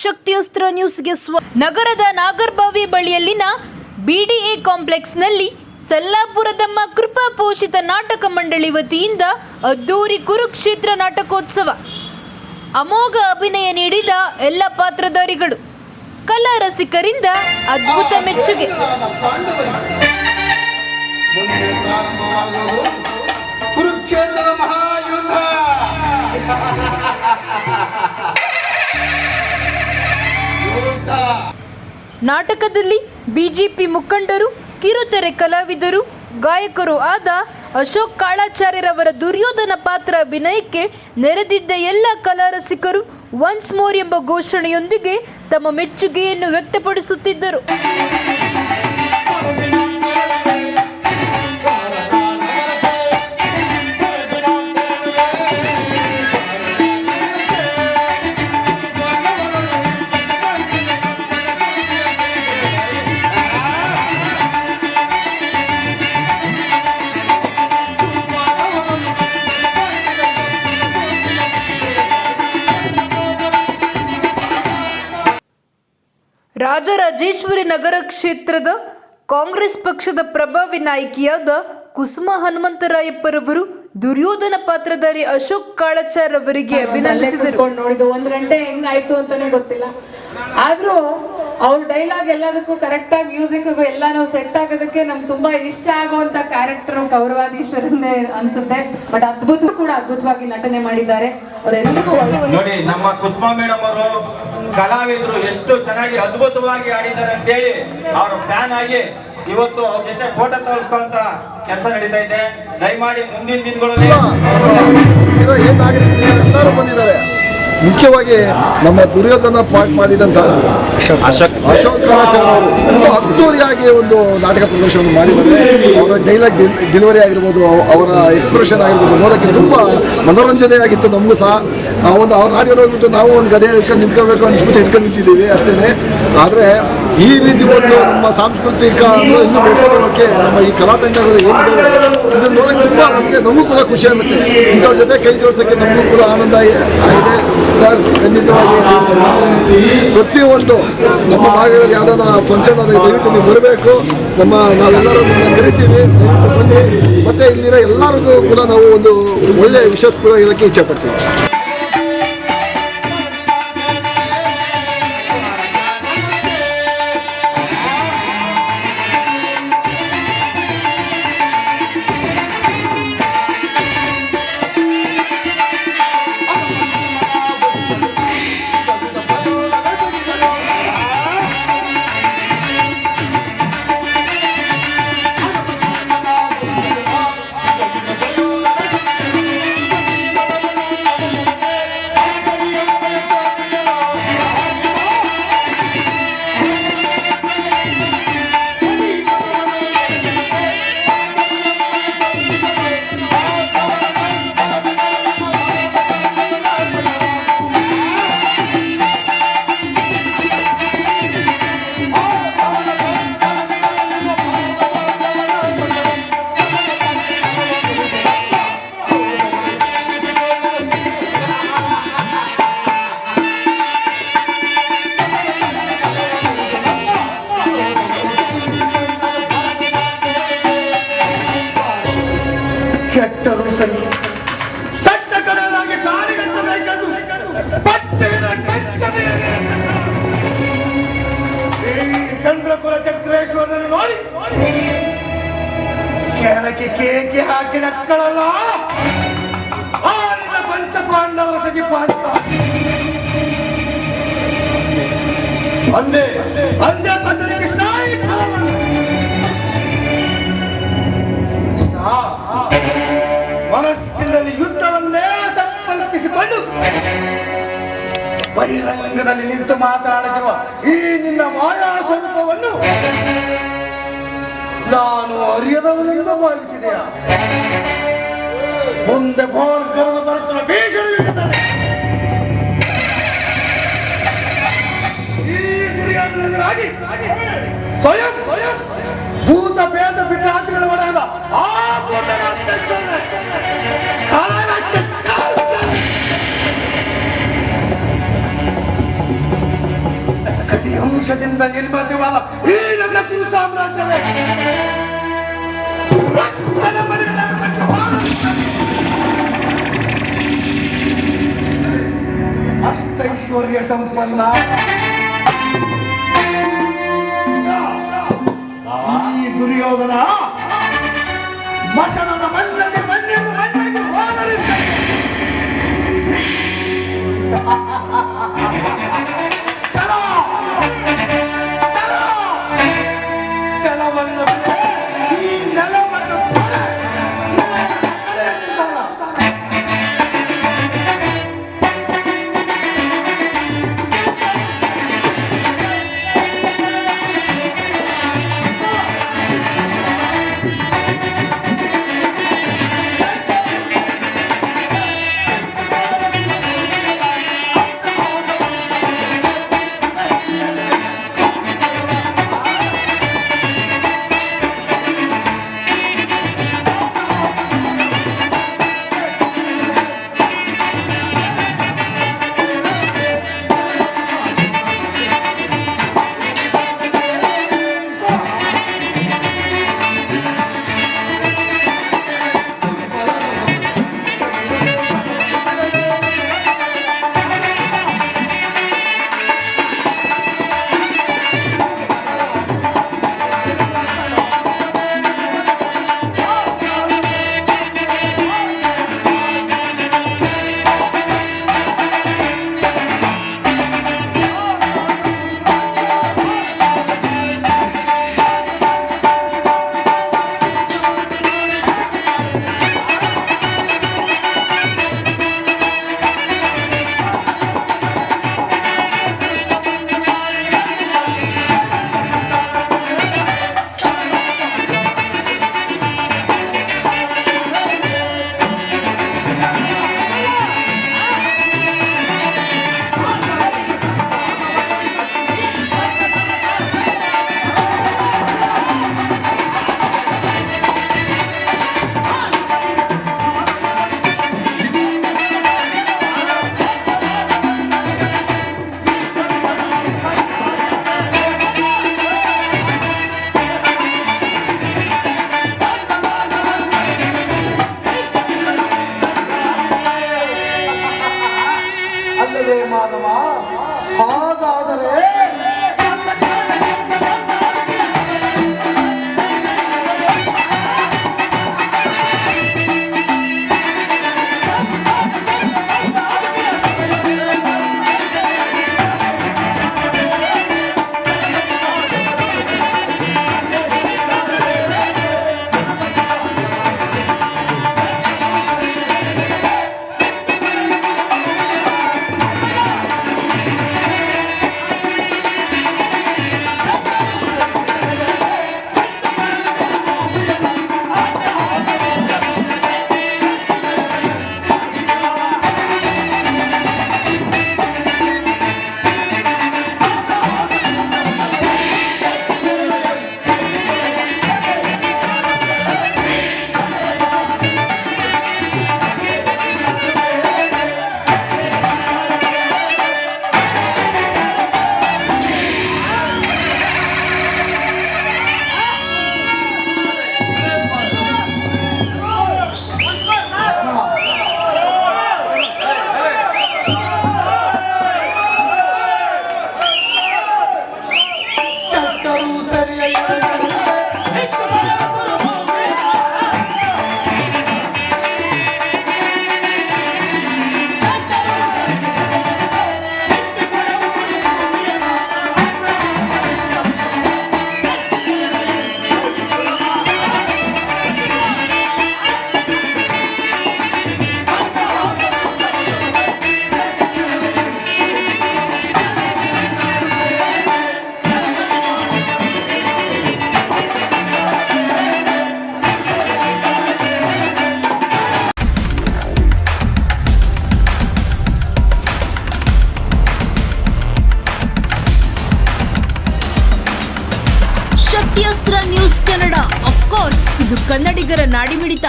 ಶಕ್ತಿಯಸ್ತ್ರ ನ್ಯೂಸ್ಗೆ ನಗರದ ನಾಗರಬಾವಿ ಬಳಿಯಲ್ಲಿನ ಬಿಡಿಎ ಕಾಂಪ್ಲೆಕ್ಸ್ನಲ್ಲಿ ಸಲ್ಲಾಪುರದಮ್ಮ ಕೃಪಾ ಪೋಷಿತ ನಾಟಕ ಮಂಡಳಿ ವತಿಯಿಂದ ಅದ್ದೂರಿ ಕುರುಕ್ಷೇತ್ರ ನಾಟಕೋತ್ಸವ. ಅಮೋಘ ಅಭಿನಯ ನೀಡಿದ ಎಲ್ಲ ಪಾತ್ರಧಾರಿಗಳು, ಕಲಾ ರಸಿಕರಿಂದ ಅದ್ಭುತ ಮೆಚ್ಚುಗೆ. ಕುರುಕ್ಷೇತ್ರ ಮಹಾಯುದ್ಧ. ನಾಟಕದಲ್ಲಿ ಬಿಜೆಪಿ ಮುಖಂಡರು, ಕಿರುತೆರೆ ಕಲಾವಿದರು, ಗಾಯಕರು ಆದ ಅಶೋಕ್ ಕಾಳಾಚಾರ್ಯರವರ ದುರ್ಯೋಧನ ಪಾತ್ರ ಅಭಿನಯಕ್ಕೆ ನೆರೆದಿದ್ದ ಎಲ್ಲ ಕಲಾ ರಸಿಕರು ಒನ್ಸ್ ಮೋರ್ ಎಂಬ ಘೋಷಣೆಯೊಂದಿಗೆ ತಮ್ಮ ಮೆಚ್ಚುಗೆಯನ್ನು ವ್ಯಕ್ತಪಡಿಸುತ್ತಿದ್ದರು. ರಾಜರಾಜೇಶ್ವರಿ ನಗರ ಕ್ಷೇತ್ರದ ಕಾಂಗ್ರೆಸ್ ಪಕ್ಷದ ಪ್ರಭಾವಿ ನಾಯಕಿಯಾದ ಕುಸುಮಾ ಹನುಮಂತರಾಯಪ್ಪರವರು ದುರ್ಯೋಧನ ಪಾತ್ರಧಾರಿ ಅಶೋಕ್ ಕಾಳಾಚಾರ್ ಅವರಿಗೆ ಅಭಿನಂದಿಸಿದರು. ನೋಡಿದ್ದು 1 ಗಂಟೆ ಹೆಂಗಾಯ್ತು ಅಂತಾನೆ ಗೊತ್ತಿಲ್ಲ. ಆದ್ರೂ ಅವ್ರ ಡೈಲಾಗ್ ಎಲ್ಲದಕ್ಕೂ ಕರೆಕ್ಟ್ ಆಗಿ ಮ್ಯೂಸಿಕ್ ಎಲ್ಲಾನು ಸೆಟ್ ಆಗೋದಕ್ಕೆ ನಮ್ಗೆ ತುಂಬಾ ಇಷ್ಟ ಆಗುವಂತ ಕ್ಯಾರೆಕ್ಟರ್ ಕೌರವಾದೀಶ್ವರನ್ನೇ ಅನ್ಸುತ್ತೆ. ಬಟ್ ಅದ್ಭುತವಾಗಿ ನಟನೆ ಮಾಡಿದ್ದಾರೆ ಅವರೆಲ್ಲರಿಗೂ. ನೋಡಿ, ನಮ್ಮ ಕುಸುಮಾ ಮೇಡಮ್ ಅವರು ಕಲಾವಿದರು ಎಷ್ಟು ಚೆನ್ನಾಗಿ ಅದ್ಭುತವಾಗಿ ಆಡಿದ್ದಾರೆ ಅಂತ ಹೇಳಿ ಅವ್ರ ಫ್ಯಾನ್ ಆಗಿ ಇವತ್ತು ಅವ್ರ ಜೊತೆ ಫೋಟೋ ತೋರಿಸುವಂತ ಕೆಲಸ ನಡೀತಾ ಇದೆ. ದಯಮಾಡಿ ಮುಂದಿನ ದಿನಗಳಲ್ಲಿ ಎಲ್ಲರೂ ಬಂದಿದ್ದಾರೆ. ಮುಖ್ಯವಾಗಿ ನಮ್ಮ ದುರ್ಯೋಧನ ಪಾಠ ಮಾಡಿದಂಥ ಅಶೋಕ್ ಕಾಳಾಚಾರ್ ಅವರು ತುಂಬ ಅದ್ದೂರಿಯಾಗಿ ಒಂದು ನಾಟಕ ಪ್ರದರ್ಶನ ಮಾಡಿದ್ದಾರೆ. ಅವರ ಡೈಲಾಗ್ ಡೆಲಿವರಿ ಆಗಿರ್ಬೋದು, ಅವರ ಎಕ್ಸ್ಪ್ರೆಷನ್ ಆಗಿರ್ಬೋದು, ನೋಡೋಕ್ಕೆ ತುಂಬ ಮನೋರಂಜನೆಯಾಗಿತ್ತು. ನಮಗೂ ಸಹ ಒಂದು ಅವ್ರ ನಾಟಕ ನೋಡ್ಬಿಟ್ಟು ನಾವು ಒಂದು ಗದೆ ಹಿಡ್ಕೊಂಡು ನಿಂತ್ಕೋಬೇಕು ಅನ್ಸ್ಬಿಟ್ಟು ಹಿಡ್ಕೊಂಡು ನಿಂತಿದ್ದೀವಿ ಅಷ್ಟೇ. ಆದರೆ ಈ ರೀತಿ ಒಂದು ನಮ್ಮ ಸಾಂಸ್ಕೃತಿಕ ಇನ್ನೂ ಬೆಳೆಸ್ಕೊಳ್ಳೋಕ್ಕೆ ನಮ್ಮ ಈ ಕಲಾ ತಂಡಗಳು ಏನಿದ್ದಾವೆ ಇದನ್ನು ನೋಡೋಕ್ಕೆ ತುಂಬ ನಮಗೂ ಕೂಡ ಖುಷಿ ಆಗುತ್ತೆ. ಇಂಥವ್ರ ಜೊತೆ ಕೈ ಜೋಡಿಸೋಕ್ಕೆ ನಮಗೂ ಕೂಡ ಆನಂದ ಆಗಿದೆ ಸರ್. ಖಂಡಿತವಾಗಿ ಪ್ರತಿಯೊಂದು ನಮ್ಮ ಭಾಗದಲ್ಲಿ ಯಾವುದಾದ ಫಂಕ್ಷನ್ ಅದ ದಯವಿಟ್ಟು ನೀವು ಬರಬೇಕು. ನಾವೆಲ್ಲರೂ ಕರಿತೀವಿ, ದಯವಿಟ್ಟು ಬನ್ನಿ. ಮತ್ತು ಇಲ್ಲಿರೋ ಎಲ್ಲರಿಗೂ ಕೂಡ ನಾವು ಒಂದು ಒಳ್ಳೆಯ ವಿಶಸ್ ಕೂಡ ಹೇಳೋಕ್ಕೆ ಇಚ್ಛೆ ಪಡ್ತೀವಿ. ಕೆಟ್ಟರು ಸರಿ, ಕಟ್ಟ ಕಡೆಯಾಗಿ ಕಾರಿಗಟ್ಟಬೇಕೆಂದು ಪಟ್ಟಿನ ಈ ಚಂದ್ರಕುಲ ಚಕ್ರೇಶ್ವರನನ್ನು ನೋಡಿ ಕೆಳಕ್ಕೆ ಕೇಕೆ ಹಾಕಿ ನಕ್ಕಳಲ್ಲ ಆರಿನ ಪಂಚಪಾಂಡವರ ಸಖಿ ಪಾಂಚ. ಅಂದೇ ತಂದರಿ ಕೃಷ್ಣ ಈ ಛಲವನ್ನು ಮನಸ್ಸಿನಲ್ಲಿ ಯುದ್ಧವನ್ನೇ ಸಂಕಲ್ಪಿಸಿಕೊಂಡು ಬಹಿರಂಗದಲ್ಲಿ ನಿಂತು ಮಾತನಾಡುತ್ತಿರುವ ಈ ನಿನ್ನ ಮಾಯಾ ಸ್ವರೂಪವನ್ನು ನಾನು ಅರಿಯದವನೆಂದು ಭಾವಿಸಿದೆಯಾ? ಮುಂದೆ ಬೋರ್ ಕರೆದು ಬರುತ್ತಿರುವ ಭೀಷಣಿಯಾಗಿದ್ದಾನೆ ಈ ದುರ್ಯೋಧನರಾಗಿ ಸ್ವಯಂ ಭೂತ ಭೇದ ಪಿಚಾಚಿಗಳ ಒಡೆಯದ ಆ ಬಲಿಹಂಶದಿಂದ ನಿರ್ಮಿತವಾದ ಈ ನನ್ನ ಕುರು ಸಾಮ್ರಾಜ್ಯವೇ ರಕ್ತದ ಮನೆಯನ್ನು ಕಟ್ಟಿ ಹೋರಾಡುತ್ತದೆ. ಅಷ್ಟೈಶ್ವರ್ಯ ಸಂಪನ್ನ ಈ ದುರ್ಯೋಧನ ಮಸಣದ ಮಣ್ಣಲ್ಲಿ ಮಣ್ಣಿಗೆ ಹೋರಾಡುತ್ತದೆ. ಚಲೋ ಚಲೋ ಚಲವನ್ನು ಬಿಟ್ಟರೆ ಈ ನೆಲವನ್ನು ಅಲ್ಲದೆ ಮಾನವ ಹಾಗಾದರೆ ಶಕ್ತಿಯಸ್ತ್ರ ನ್ಯೂಸ್ ಕನ್ನಡ, ಆಫ್ ಕೋರ್ಸ್ ಇದು ಕನ್ನಡಿಗರ ನಾಡಿಮಿಡಿತ.